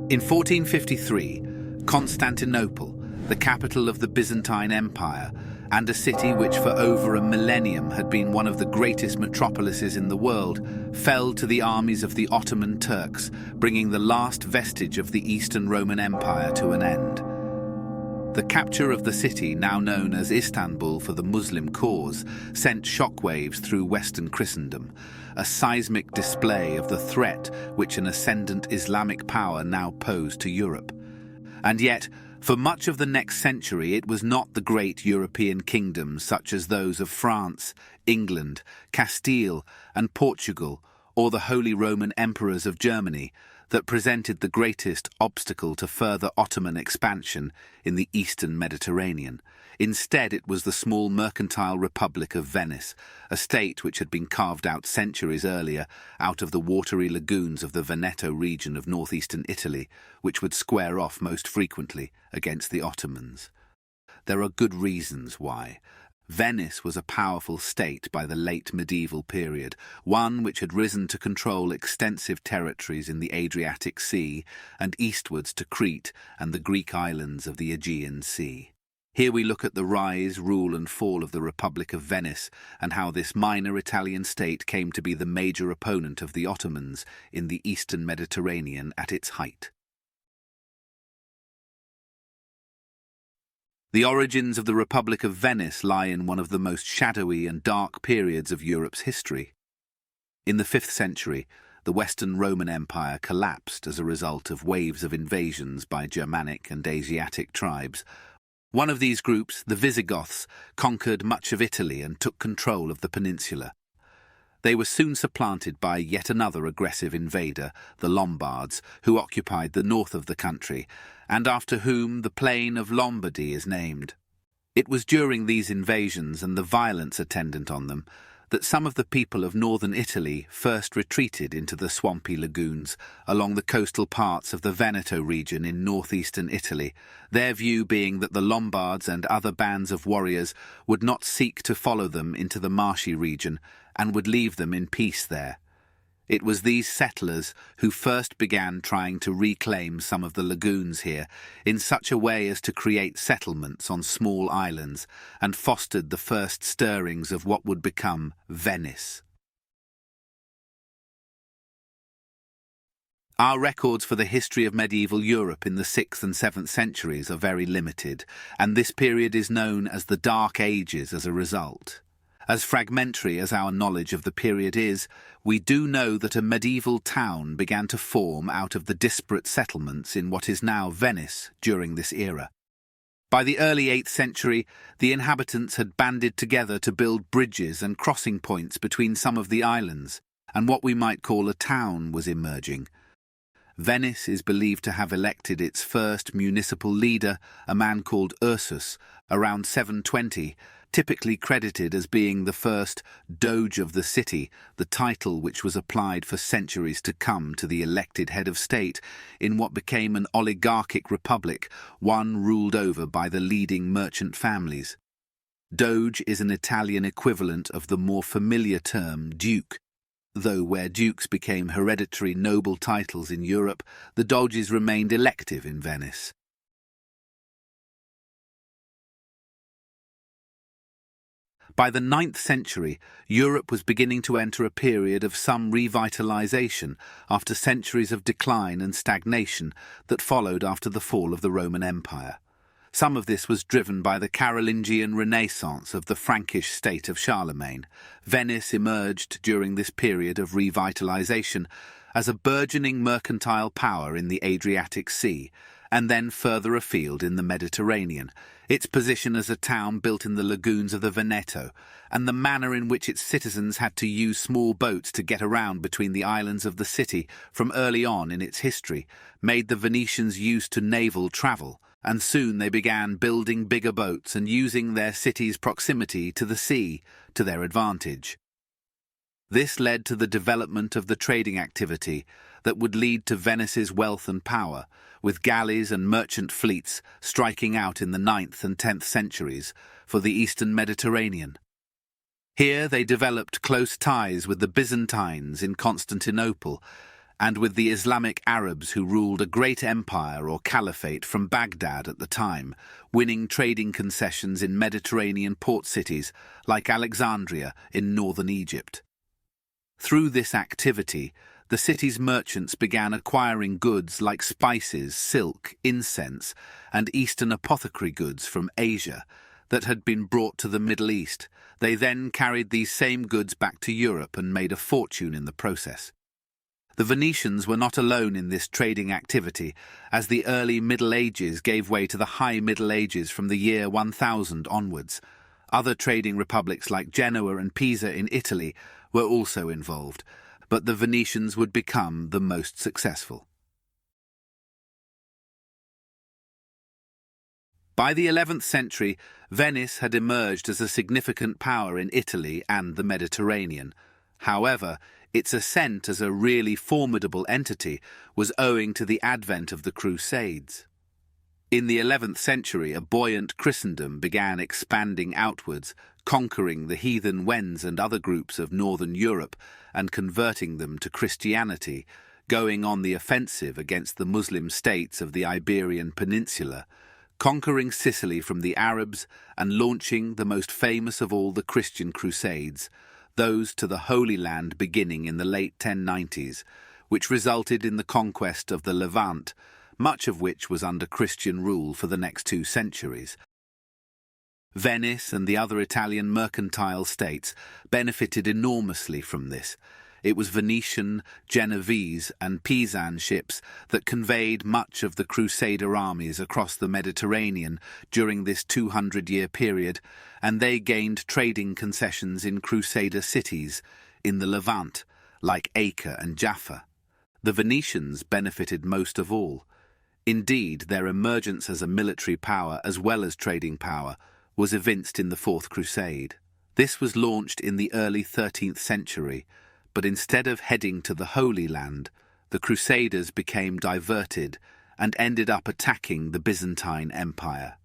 In 1453, Constantinople, the capital of the Byzantine Empire, and a city which for over a millennium had been one of the greatest metropolises in the world, fell to the armies of the Ottoman Turks, bringing the last vestige of the Eastern Roman Empire to an end. The capture of the city, now known as Istanbul for the Muslim cause, sent shockwaves through Western Christendom, a seismic display of the threat which an ascendant Islamic power now posed to Europe. And yet, for much of the next century, it was not the great European kingdoms such as those of France, England, Castile, and Portugal, or the Holy Roman Emperors of Germany, that presented the greatest obstacle to further Ottoman expansion in the eastern Mediterranean. Instead, it was the small mercantile Republic of Venice, a state which had been carved out centuries earlier out of the watery lagoons of the Veneto region of northeastern Italy, which would square off most frequently against the Ottomans. There are good reasons why. Venice was a powerful state by the late medieval period, one which had risen to control extensive territories in the Adriatic Sea and eastwards to Crete and the Greek islands of the Aegean Sea. Here we look at the rise, rule and fall of the Republic of Venice and how this minor Italian state came to be the major opponent of the Ottomans in the eastern Mediterranean at its height. The origins of the Republic of Venice lie in one of the most shadowy and dark periods of Europe's history. In the 5th century, the Western Roman Empire collapsed as a result of waves of invasions by Germanic and Asiatic tribes. One of these groups, the Visigoths, conquered much of Italy and took control of the peninsula. They were soon supplanted by yet another aggressive invader, the Lombards, who occupied the north of the country, and after whom the plain of Lombardy is named. It was during these invasions and the violence attendant on them that some of the people of northern Italy first retreated into the swampy lagoons along the coastal parts of the Veneto region in northeastern Italy, their view being that the Lombards and other bands of warriors would not seek to follow them into the marshy region and would leave them in peace there. It was these settlers who first began trying to reclaim some of the lagoons here in such a way as to create settlements on small islands and fostered the first stirrings of what would become Venice. Our records for the history of medieval Europe in the 6th and 7th centuries are very limited, and this period is known as the Dark Ages as a result. As fragmentary as our knowledge of the period is, we do know that a medieval town began to form out of the disparate settlements in what is now Venice during this era. By the early 8th century, the inhabitants had banded together to build bridges and crossing points between some of the islands, and what we might call a town was emerging. Venice is believed to have elected its first municipal leader, a man called Ursus, around 720, typically credited as being the first Doge of the city, the title which was applied for centuries to come to the elected head of state in what became an oligarchic republic, one ruled over by the leading merchant families. Doge is an Italian equivalent of the more familiar term duke, though where dukes became hereditary noble titles in Europe, the doges remained elective in Venice. By the 9th century, Europe was beginning to enter a period of some revitalization after centuries of decline and stagnation that followed after the fall of the Roman Empire. Some of this was driven by the Carolingian Renaissance of the Frankish state of Charlemagne. Venice emerged during this period of revitalization as a burgeoning mercantile power in the Adriatic Sea, and then further afield in the Mediterranean, its position as a town built in the lagoons of the Veneto, and the manner in which its citizens had to use small boats to get around between the islands of the city from early on in its history, made the Venetians used to naval travel, and soon they began building bigger boats and using their city's proximity to the sea to their advantage. This led to the development of the trading activity that would lead to Venice's wealth and power, with galleys and merchant fleets striking out in the 9th and 10th centuries for the eastern Mediterranean. Here they developed close ties with the Byzantines in Constantinople and with the Islamic Arabs who ruled a great empire or caliphate from Baghdad at the time, winning trading concessions in Mediterranean port cities like Alexandria in northern Egypt. Through this activity, the city's merchants began acquiring goods like spices, silk, incense, and Eastern apothecary goods from Asia that had been brought to the Middle East. They then carried these same goods back to Europe and made a fortune in the process. The Venetians were not alone in this trading activity, as the early Middle Ages gave way to the High Middle Ages from the year 1000 onwards. Other trading republics like Genoa and Pisa in Italy were also involved, but the Venetians would become the most successful. By the 11th century, Venice had emerged as a significant power in Italy and the Mediterranean. However, its ascent as a really formidable entity was owing to the advent of the Crusades. In the 11th century, a buoyant Christendom began expanding outwards, conquering the heathen Wends and other groups of northern Europe and converting them to Christianity, going on the offensive against the Muslim states of the Iberian Peninsula, conquering Sicily from the Arabs and launching the most famous of all the Christian Crusades, those to the Holy Land beginning in the late 1090s, which resulted in the conquest of the Levant, much of which was under Christian rule for the next 2 centuries. Venice and the other Italian mercantile states benefited enormously from this. It was Venetian, Genovese, and Pisan ships that conveyed much of the Crusader armies across the Mediterranean during this 200-year period, and they gained trading concessions in Crusader cities in the Levant, like Acre and Jaffa. The Venetians benefited most of all. Indeed, their emergence as a military power as well as trading power was evinced in the Fourth Crusade. This was launched in the early 13th century, but instead of heading to the Holy Land, the Crusaders became diverted and ended up attacking the Byzantine Empire.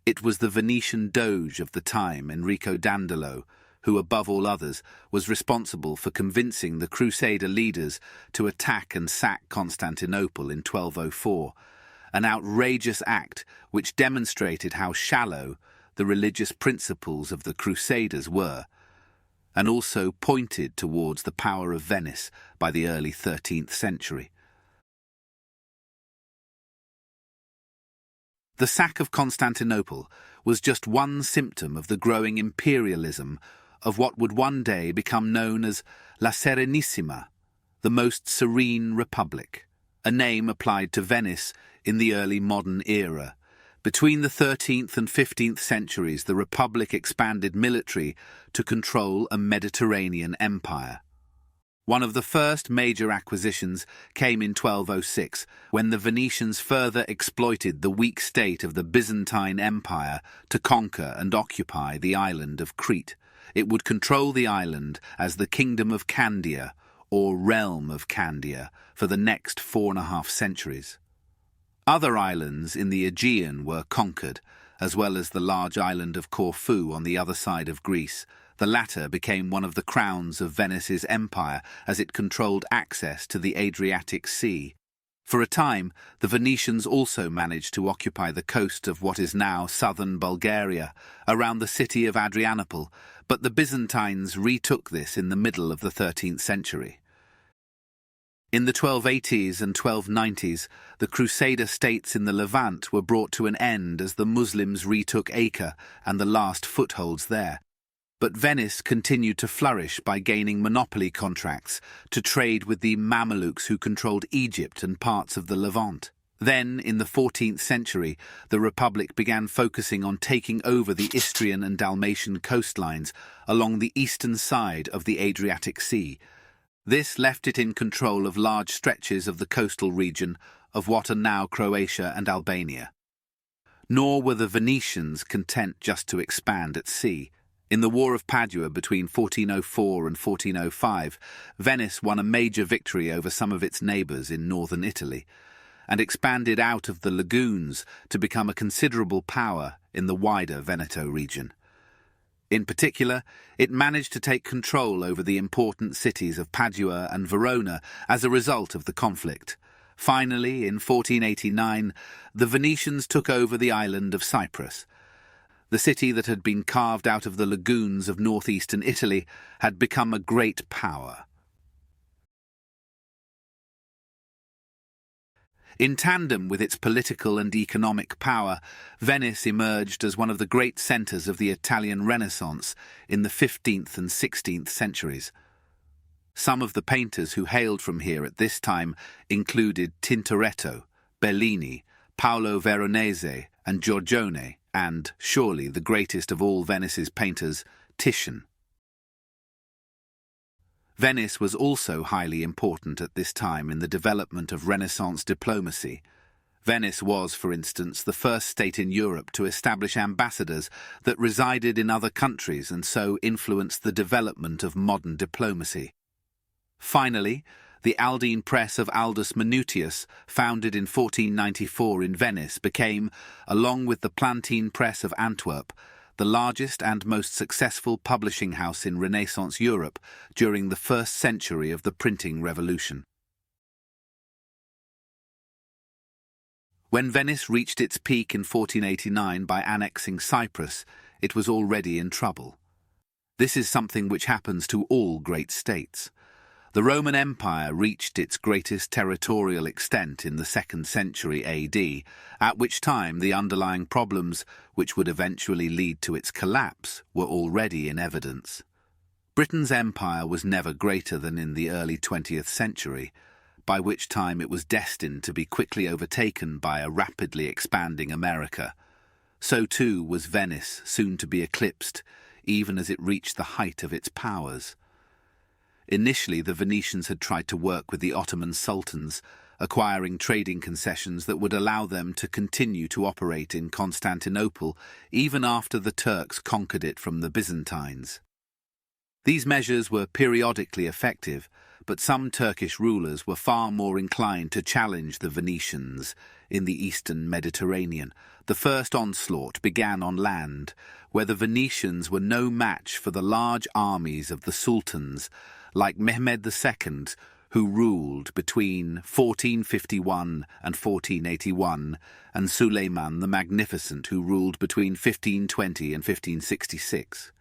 It was the Venetian Doge of the time, Enrico Dandolo, who, above all others, was responsible for convincing the Crusader leaders to attack and sack Constantinople in 1204, an outrageous act which demonstrated how shallow the religious principles of the Crusaders were, and also pointed towards the power of Venice by the early 13th century. The sack of Constantinople was just one symptom of the growing imperialism of what would one day become known as La Serenissima, the most serene republic, a name applied to Venice in the early modern era. Between the 13th and 15th centuries, the Republic expanded military to control a Mediterranean empire. One of the first major acquisitions came in 1206, when the Venetians further exploited the weak state of the Byzantine Empire to conquer and occupy the island of Crete. It would control the island as the Kingdom of Candia, or Realm of Candia, for the next 4.5 centuries. Other islands in the Aegean were conquered, as well as the large island of Corfu on the other side of Greece. The latter became one of the crowns of Venice's empire as it controlled access to the Adriatic Sea. For a time, the Venetians also managed to occupy the coast of what is now southern Bulgaria, around the city of Adrianople, but the Byzantines retook this in the middle of the 13th century. In the 1280s and 1290s, the Crusader states in the Levant were brought to an end as the Muslims retook Acre and the last footholds there. But Venice continued to flourish by gaining monopoly contracts to trade with the Mamelukes who controlled Egypt and parts of the Levant. Then, in the 14th century, the Republic began focusing on taking over the Istrian and Dalmatian coastlines along the eastern side of the Adriatic Sea. This left it in control of large stretches of the coastal region of what are now Croatia and Albania. Nor were the Venetians content just to expand at sea. In the War of Padua between 1404 and 1405, Venice won a major victory over some of its neighbours in northern Italy, and expanded out of the lagoons to become a considerable power in the wider Veneto region. In particular, it managed to take control over the important cities of Padua and Verona as a result of the conflict. Finally, in 1489, the Venetians took over the island of Cyprus. The city that had been carved out of the lagoons of northeastern Italy had become a great power. In tandem with its political and economic power, Venice emerged as one of the great centres of the Italian Renaissance in the 15th and 16th centuries. Some of the painters who hailed from here at this time included Tintoretto, Bellini, Paolo Veronese, and Giorgione, and, surely the greatest of all Venice's painters, Titian. Venice was also highly important at this time in the development of Renaissance diplomacy. Venice was, for instance, the first state in Europe to establish ambassadors that resided in other countries and so influenced the development of modern diplomacy. Finally, the Aldine Press of Aldus Manutius, founded in 1494 in Venice, became, along with the Plantine Press of Antwerp, the largest and most successful publishing house in Renaissance Europe during the first century of the printing revolution. When Venice reached its peak in 1489 by annexing Cyprus, it was already in trouble. This is something which happens to all great states. The Roman Empire reached its greatest territorial extent in the 2nd century AD, at which time the underlying problems, which would eventually lead to its collapse, were already in evidence. Britain's empire was never greater than in the early 20th century, by which time it was destined to be quickly overtaken by a rapidly expanding America. So too was Venice soon to be eclipsed, even as it reached the height of its powers. Initially, the Venetians had tried to work with the Ottoman sultans, acquiring trading concessions that would allow them to continue to operate in Constantinople even after the Turks conquered it from the Byzantines. These measures were periodically effective, but some Turkish rulers were far more inclined to challenge the Venetians in the eastern Mediterranean. The first onslaught began on land, where the Venetians were no match for the large armies of the sultans, like Mehmed II, who ruled between 1451 and 1481, and Suleiman the Magnificent, who ruled between 1520 and 1566.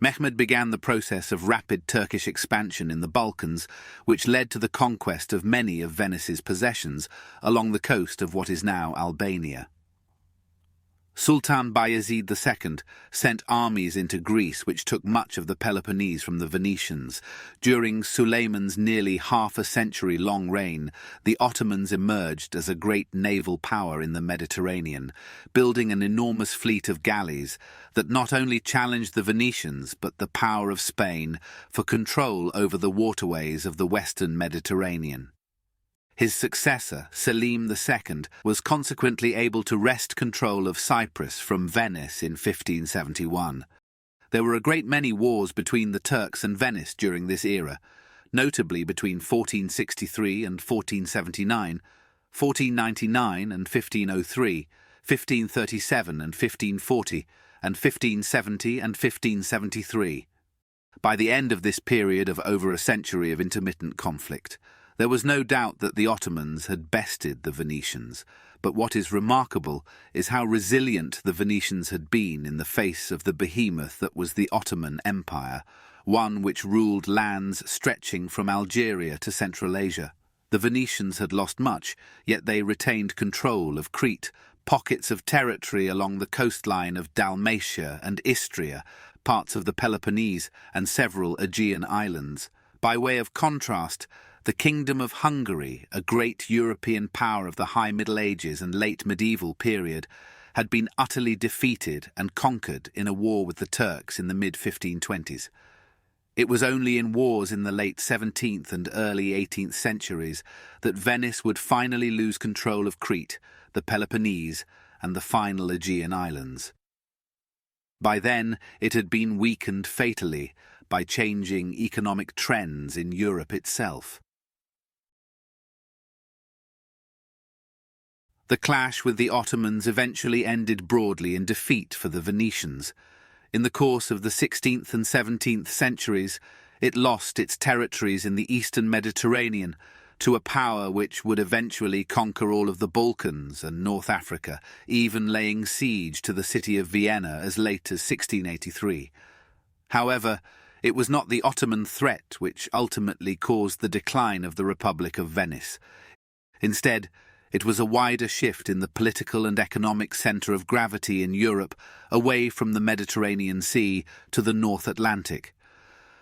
Mehmed began the process of rapid Turkish expansion in the Balkans, which led to the conquest of many of Venice's possessions along the coast of what is now Albania. Sultan Bayezid II sent armies into Greece which took much of the Peloponnese from the Venetians. During Suleiman's nearly half-a-century-long reign, the Ottomans emerged as a great naval power in the Mediterranean, building an enormous fleet of galleys that not only challenged the Venetians but the power of Spain for control over the waterways of the western Mediterranean. His successor, Selim II, was consequently able to wrest control of Cyprus from Venice in 1571. There were a great many wars between the Turks and Venice during this era, notably between 1463 and 1479, 1499 and 1503, 1537 and 1540, and 1570 and 1573. By the end of this period of over a century of intermittent conflict, there was no doubt that the Ottomans had bested the Venetians, but what is remarkable is how resilient the Venetians had been in the face of the behemoth that was the Ottoman Empire, one which ruled lands stretching from Algeria to Central Asia. The Venetians had lost much, yet they retained control of Crete, pockets of territory along the coastline of Dalmatia and Istria, parts of the Peloponnese, and several Aegean islands. By way of contrast, the Kingdom of Hungary, a great European power of the High Middle Ages and late medieval period, had been utterly defeated and conquered in a war with the Turks in the mid-1520s. It was only in wars in the late 17th and early 18th centuries that Venice would finally lose control of Crete, the Peloponnese, and the final Aegean islands. By then, it had been weakened fatally by changing economic trends in Europe itself. The clash with the Ottomans eventually ended broadly in defeat for the Venetians. In the course of the 16th and 17th centuries, it lost its territories in the eastern Mediterranean to a power which would eventually conquer all of the Balkans and North Africa, even laying siege to the city of Vienna as late as 1683. However, it was not the Ottoman threat which ultimately caused the decline of the Republic of Venice. Instead, it was a wider shift in the political and economic centre of gravity in Europe, away from the Mediterranean Sea to the North Atlantic.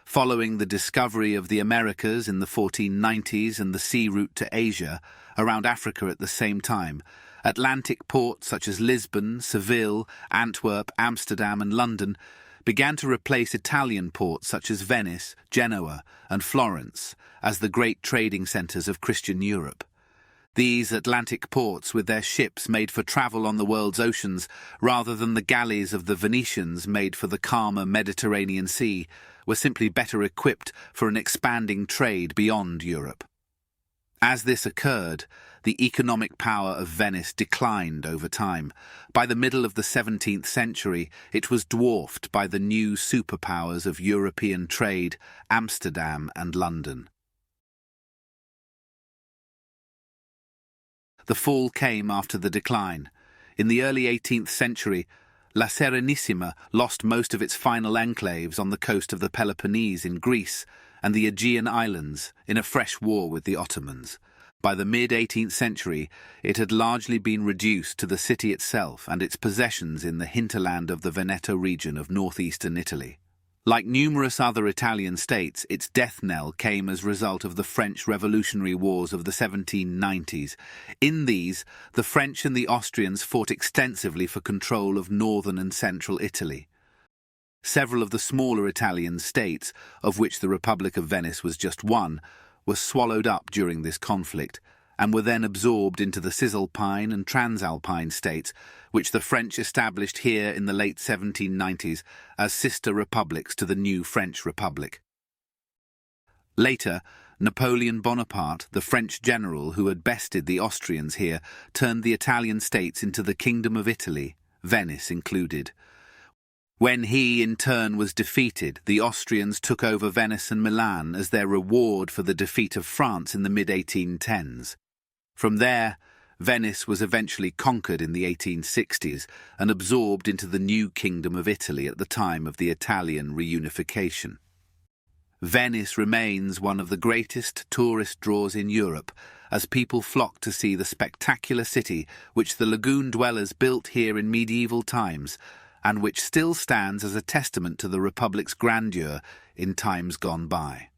Following the discovery of the Americas in the 1490s and the sea route to Asia, around Africa at the same time, Atlantic ports such as Lisbon, Seville, Antwerp, Amsterdam and London began to replace Italian ports such as Venice, Genoa and Florence as the great trading centres of Christian Europe. These Atlantic ports, with their ships made for travel on the world's oceans rather than the galleys of the Venetians made for the calmer Mediterranean Sea, were simply better equipped for an expanding trade beyond Europe. As this occurred, the economic power of Venice declined over time. By the middle of the 17th century, it was dwarfed by the new superpowers of European trade, Amsterdam and London. The fall came after the decline. In the early 18th century, La Serenissima lost most of its final enclaves on the coast of the Peloponnese in Greece and the Aegean Islands in a fresh war with the Ottomans. By the mid-18th century, it had largely been reduced to the city itself and its possessions in the hinterland of the Veneto region of northeastern Italy. Like numerous other Italian states, its death knell came as a result of the French Revolutionary Wars of the 1790s. In these, the French and the Austrians fought extensively for control of northern and central Italy. Several of the smaller Italian states, of which the Republic of Venice was just one, were swallowed up during this conflict, and were then absorbed into the Cisalpine and Transalpine states, which the French established here in the late 1790s as sister republics to the new French Republic. Later, Napoleon Bonaparte, the French general who had bested the Austrians here, turned the Italian states into the Kingdom of Italy, Venice included. When he, in turn, was defeated, the Austrians took over Venice and Milan as their reward for the defeat of France in the mid-1810s. From there, Venice was eventually conquered in the 1860s and absorbed into the new Kingdom of Italy at the time of the Italian reunification. Venice remains one of the greatest tourist draws in Europe, as people flock to see the spectacular city which the lagoon dwellers built here in medieval times, and which still stands as a testament to the Republic's grandeur in times gone by.